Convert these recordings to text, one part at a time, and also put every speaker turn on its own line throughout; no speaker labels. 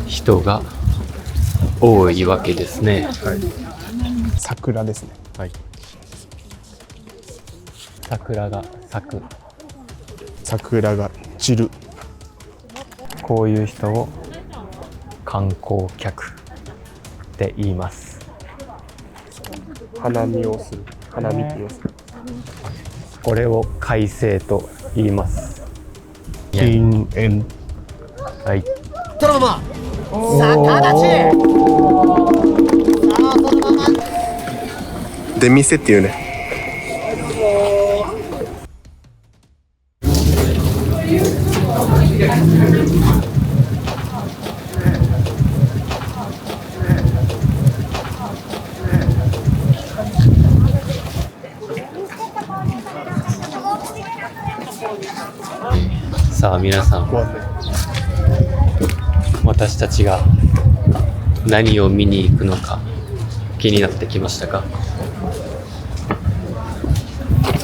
人が多いわけですね。
はい。桜ですね。
はい。桜が咲く。
桜が散る。
こういう人を観光客って言います。
花見をする。花見って言います。
これを快晴と言います。
禁煙。
はい。
そのまま逆立ち。さあそのまま
出店っていうね。
さあ皆さん、私たちが何を見に行くのか気になってきましたか？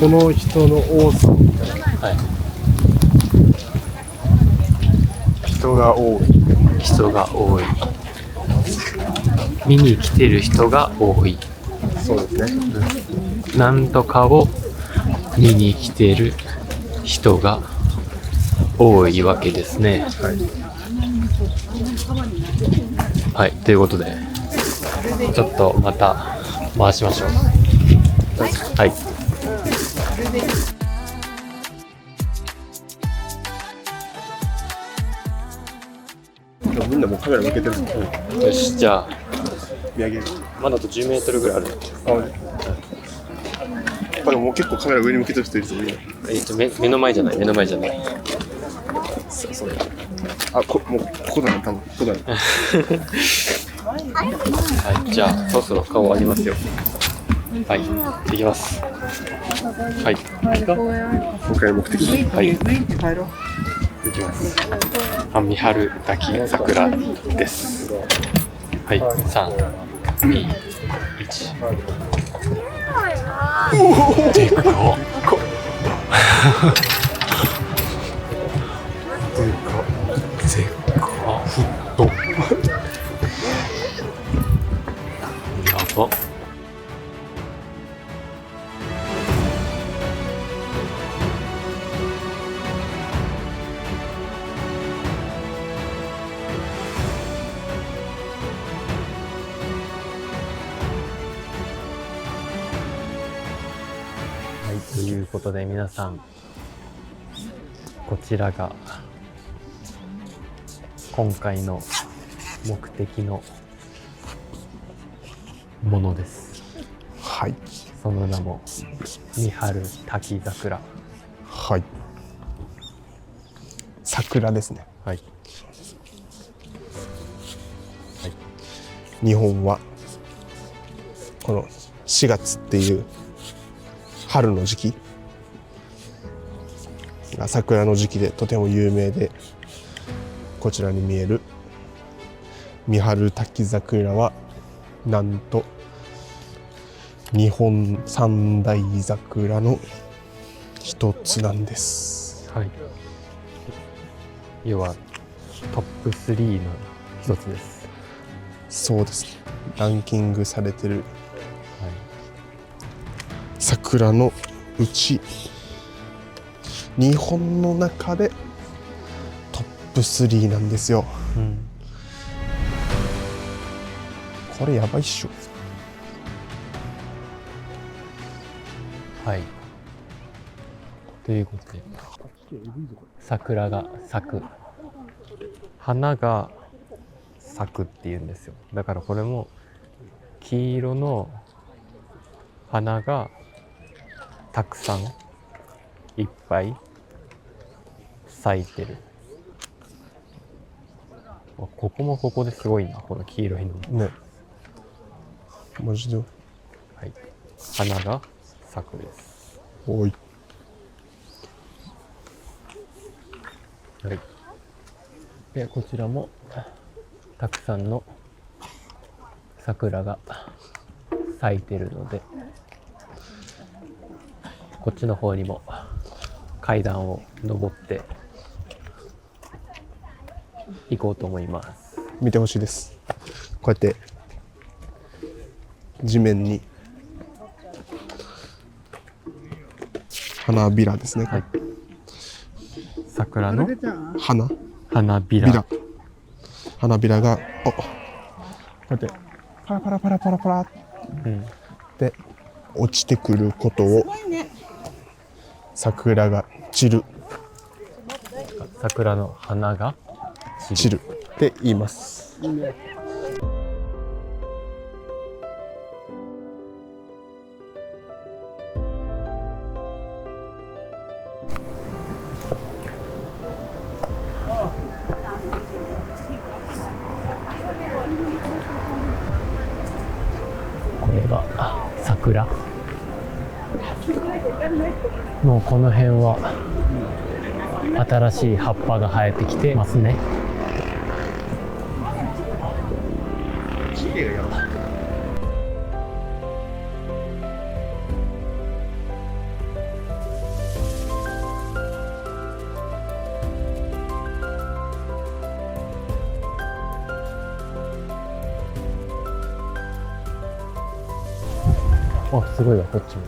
この人の多さ。
はい。
人が多い。
人が多い。見に来てる人が多い。
そうですね。
なんとかを見に来てる人が多いわけですね。
はい。
はい、ということで、ちょっとまた回しましょう。はい。
みんなもうカメラ向けてる。
よし、じゃあ、
見上げる。
まだあと10メートルぐらいある。
これもう結構カメラ上に向けてる人いるぞ、みんな。
目の前じゃない、目の前じゃない。
そうだ。あ、もうここだね、多分。ここだね。
はい、じゃあ、そろそろ顔終わりますよ。はい、行きます。はい。
今回の目的。
はい。行きます。三春滝桜です。はい、3、2、1。でかっ。ふっと。やば。はい、ということで皆さん、こちらが今回の目的のものです。
はい。
その名も三春滝桜。
はい。桜ですね。
はい。はい。
日本はこの4月っていう春の時期が桜の時期でとても有名で、こちらに見える三春滝桜はなんと日本三大桜の一つなんです。
はい。要はトップ3の一つです。
そうですね。ランキングされてる
はい。
桜のうち日本の中でトップ3なんですよ。
うん。
これやばいっしょ。
はい。ということで、桜が咲く。花が咲くっていうんですよ。だからこれも黄色の花がたくさんいっぱい咲いてる。ここもここですごいな、この黄色いの。
ね。マジで。
はい。花が咲くです。
おい。
はい。で、こちらもたくさんの桜が咲いてるので、こっちの方にも階段を登って行こうと思います。
見てほしいです。こうやって地面に花びらですね、
はい。桜の
花
花びら。
びら花びらがこうやってパラパラパラパラパラっ
うん。
て落ちてくることを桜が散る
桜の花が
散るって言います。
これが桜。もうこの辺は新しい葉っぱが生えてきてますね。あ、すごいわ、こっちも。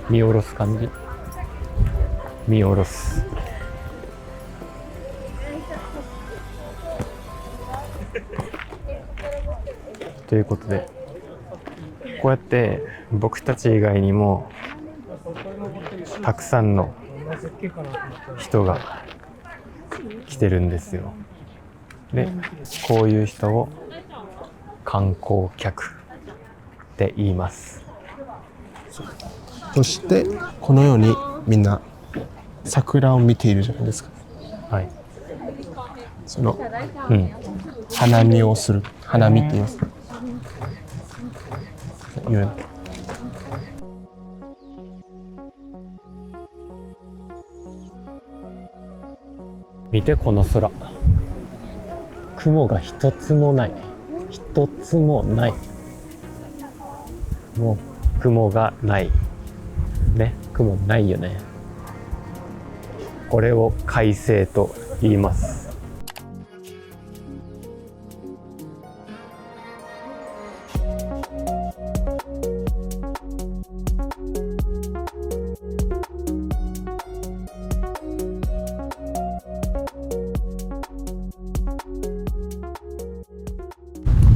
見下ろす感じ。見下ろす。ということで、こうやって僕たち以外にもたくさんの人が来てるんですよ。で、こういう人を観光客って言います。
そしてこのようにみんな桜を見ているじゃないですか。
はい。
その
うん。
花見をする、花見って言います。言う
見てこの空。雲が一つもない。一つもない。もう雲がない。ね、雲ないよね。これを快晴と言います。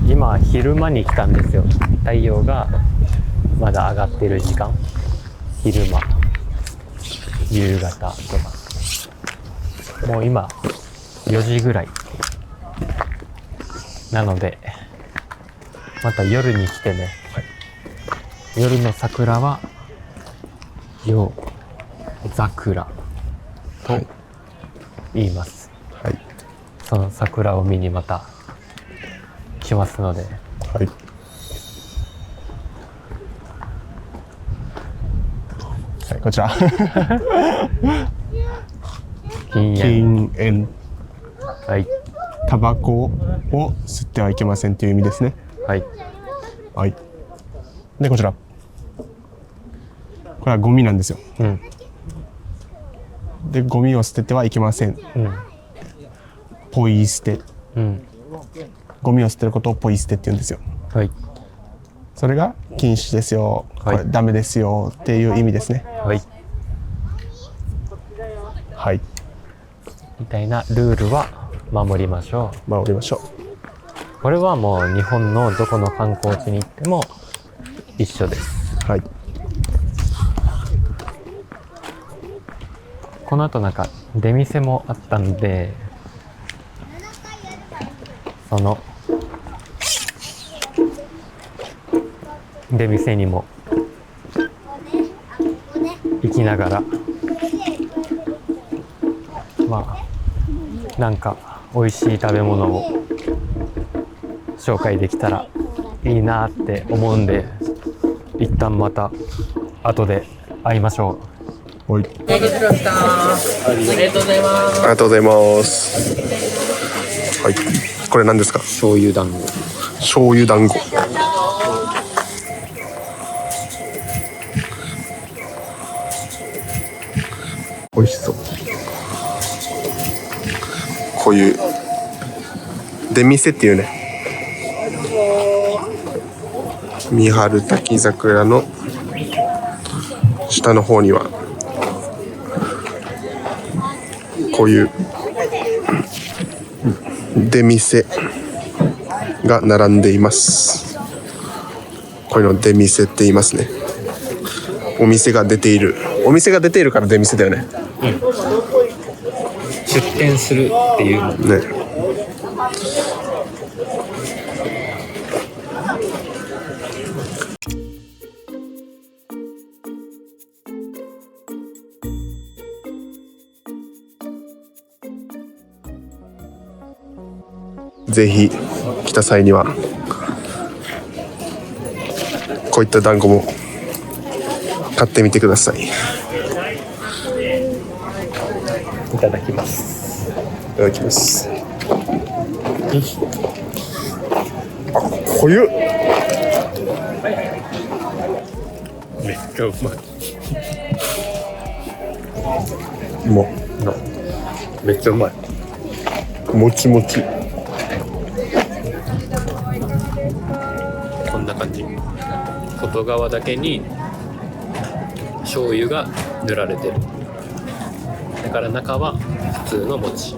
今昼間に来たんですよ。太陽がまだ上がってる時間。昼間、夕方とか。もう今4時ぐらいなので、また夜に来てね、夜の桜は夜桜と言います。
はい。
その桜を見にまた来ますので、
はい。はい、こちら。
禁煙。
禁煙。
はい。
タバコを吸ってはいけませんという意味ですね。
はい。
はい。で、こちら。これはゴミなんですよ。
うん。
で、ゴミを捨ててはいけません。
うん。
ポイ捨て。
うん。
ゴミを捨てることをポイ捨てって言うんですよ。
はい。
それが禁止ですよ、
はい
これダメですよっていう意味ですね。
はい。
はい。
みたいなルールは守りましょう。
守りましょ
これはもう日本のどこの観光地に行っても一緒です。
う。はい。
この後なんか出店もあったんで、その出店にも行きながら、まあなんか美味しい食べ物を紹介できたらいいなって思うんで、一旦また後で会いましょう。
はい。
ありがとうございます。
ありがとうございます。はい。これ何ですか？
醤油団子。
醤油団子。美味しそう。こういう出店っていうね、三春滝桜の下の方にはこういう出店が並んでいます。こういうの出店って言いますね。お店が出ているから出店だよね。
出店するっていうの
ね。ぜひ来た際にはこういった団子も買ってみてください。
いただきます。
いただきます。あ、濃ゆっ。
めっちゃうまい。
も
めっちゃうまい。
うもちもち。
こんな感じ。外側だけに醤油が塗られてる。だから中は普通の餅。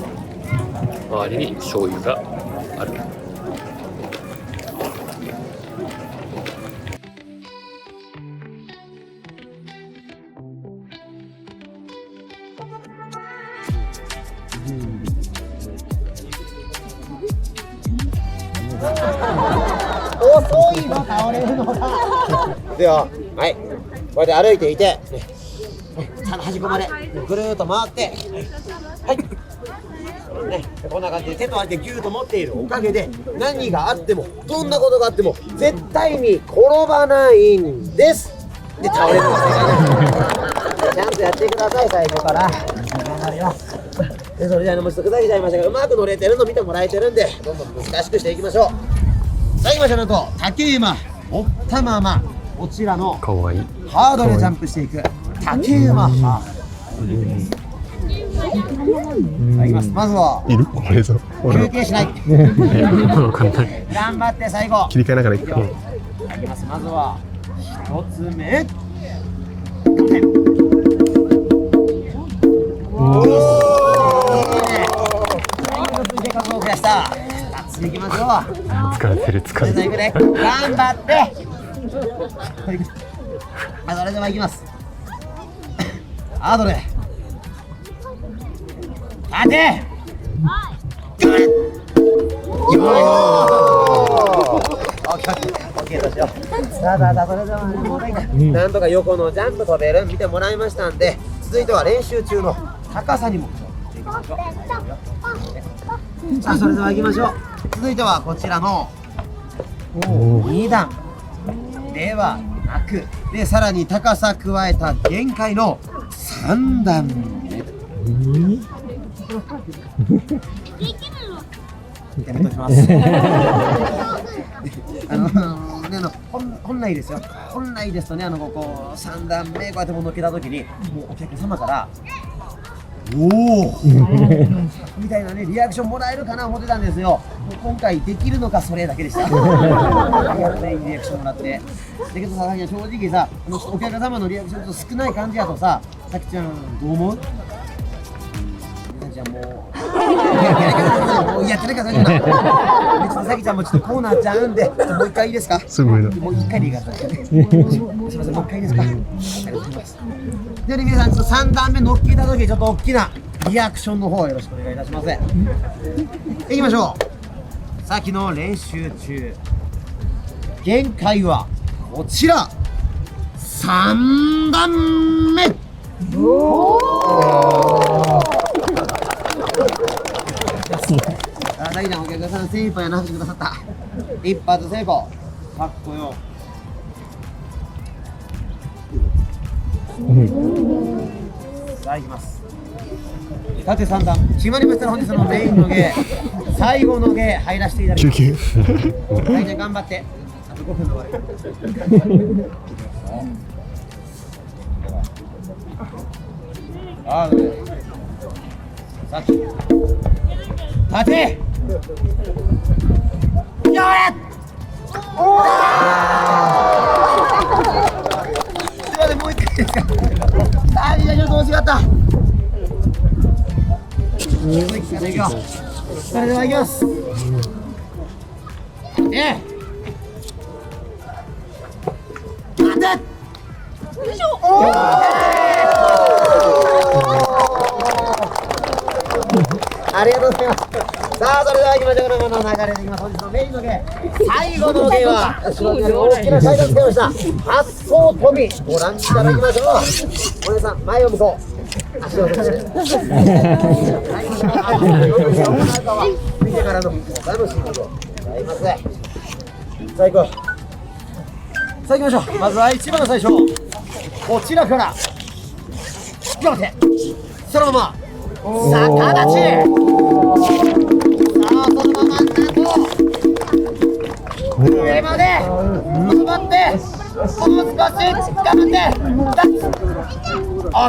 周りに醤油がある。
遅いの倒れるのだ。では、はい、こうやって歩いていて、ね、ちゃんと端っこまでぐるーっと回って、はい、ね、こんな感じで手と足でギューッと持っているおかげで何があってもどんなことがあっても絶対に転ばないんです。で倒れるのはちゃんとやってください。最後から頑張ります。でそれじゃあもうちょっと砕けちゃいましたがうまく乗れてるの見てもらえてるんでどんどん難しくしていきましょう。さあ行きましょう。なんと竹馬折ったままこちらの
かわいい。
ハードでジャンプしていく竹馬ハード。さあ行きます。まずはい
るこれぞ。
休憩しない。
わかんない。
頑張って最後。
切り替えながらいく。
いきます。まずは一つ目。おで数を増やした。2つ目いきましょう。
疲れてる疲れてる。
いくね。頑張って。それではいきます。ハードル。当て。なんとか横のジャンプ飛べる見てもらいましたんで、続いては練習中の高さにもしていきましょう。さあそれでは行きましょう。続いてはこちらの2段ではなくでさらに高さ加えた限界の3段目。やめときます本来ですよ。本来ですとね、ここ3段目こうやってもう乗っけたときにもうお客様からおおみたいなねリアクションもらえるかな思ってたんですよ。今回できるのかそれだけでした。ありがとうね、リアクションもらって。だけどさ、正直さお客様のリアクションちょっと少ない感じやとさ、さきちゃんどう思う？じゃあもうやってないから大丈夫だ。ちょっとさきちゃんもちょっとコーナーちゃうんでもう一回いいですか？
すごいな。
もう一回でいいからすみません、もう一回いいですか？ありがとうございます。では、ね、皆さんちょっと3段目乗っけた時ちょっと大きなリアクションの方よろしくお願いいたします。いきましょう。さっきの練習中限界はこちら3段目。大事なお客さん精一杯やなしてくださった。一発成功。かっこよ。さあ行きます。縦3段決まりましたら本日のメインの芸最後の芸入らせていただきます。
休
大ちゃん頑張って。あと5分で終わり。さき立てやれすいませんもう一回ですかああいやちょっと惜しかったそれではいきます待てありがとうございます。さあ、それでは行きましょう。この流れでいきます。本日のメインの芸。最後の芸は、後ろにある大きな階段をつけました。発想飛び。ご覧いただきましょう。お姉さん、前を向こう。足を振って。見てからのお楽しみでございます。さあ、行こう。さあ、行きましょう。まずは一番最初。こちらから。頑張って。そのまま。逆立ち。さあそのままなんと上まで止まってもう少し頑張って立つ OK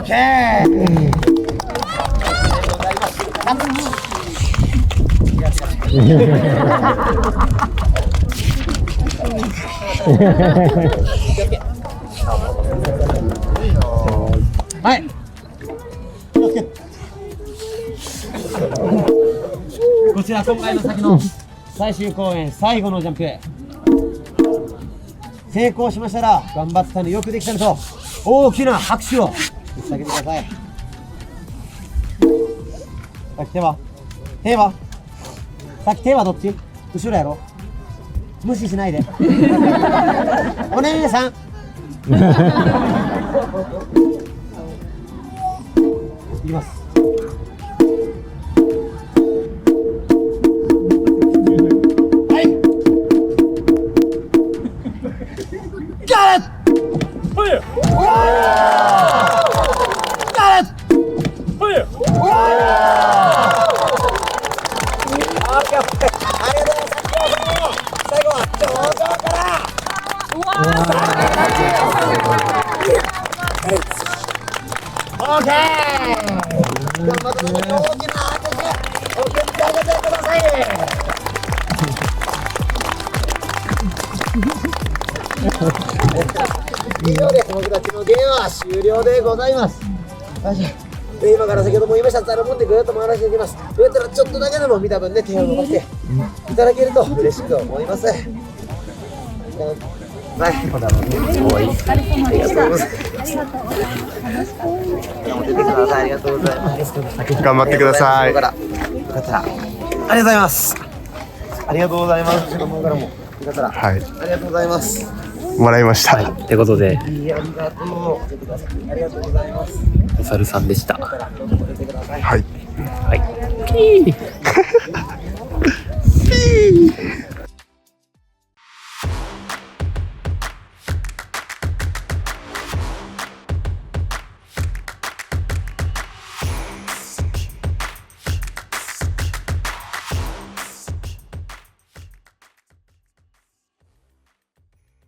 はい気をつけてこちら今回の先の最終公演最後のジャンプ成功しましたら頑張ったのよくできたのと大きな拍手を打ってあげてください。さっき手はさっき手はどっち後ろやろ無視しないでお姉さんいきます以上で僕たちの芸は終了でございます。今から先ほども言いましたざるもんでぐーっと回らせていきます。どうやったらちょっとだけでも見た分ね手を伸ばしていただけると嬉しく思います。はい。ありがとうございます。ありがとうございます。
頑張ってください。
よかったらありがとうございます。ありがとうございます。後ろの方からもよかったら
はい。
ありがとうございます。
もらいました。
はい、ってことで、
ありがとう。ありがとうございます。
お猿さんでした。
はい。
はい。ピー